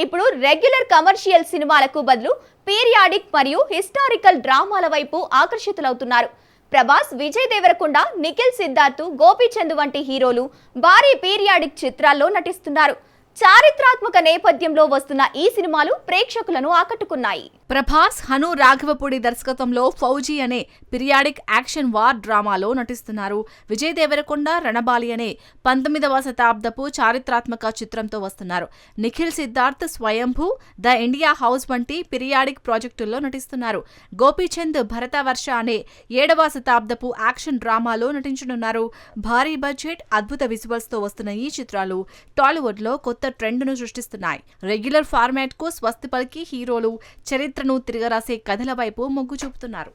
ఇప్పుడు regular commercial సినిమాలకు బదులు పీరియాడిక్ మరియు హిస్టారికల్ డ్రామాల వైపు ఆకర్షితులవుతున్నారు. ప్రభాస్, విజయ్ దేవరకొండ, నిఖిల్ సిద్ధార్థ్, గోపీచంద్ వంటి హీరోలు భారీ పీరియాడిక్ చిత్రాల్లో నటిస్తున్నారు. చారిత్రాత్మక నేపథ్యంలో వస్తున్న ఈ సినిమాలు ప్రేక్షకులను ఆకట్టుకున్నాయి. ప్రభాస్ హను రాఘవపూడి దర్శకత్వంలో ఫౌజీ అనే పీరియాడిక్ యాక్షన్ వార్ డ్రామాలో నటిస్తున్నారు. విజయ్ దేవరకొండ రణబాలి అనే 19వ శతాబ్దపు చారిత్రాత్మక చిత్రంతో వస్తున్నారు. నిఖిల్ సిద్ధార్థ్ స్వయంభూ, ద ఇండియా హౌస్ వంటి పీరియాడిక్ ప్రాజెక్టుల్లో నటిస్తున్నారు. గోపీచంద్ భరతవర్ష అనే 7వ శతాబ్దపు యాక్షన్ డ్రామాలో నటించనున్నారు. భారీ బడ్జెట్, అద్భుత విజువల్స్ తో వస్తున్న ఈ చిత్రాలు టాలీవుడ్ లో కొత్త ట్రెండ్ను సృష్టిస్తున్నాయి. రెగ్యులర్ ఫార్మాట్ కు స్వస్తి పలికి హీరోలు చరిత్రను తిరగరాసే కథల వైపు మొగ్గు చూపుతున్నారు.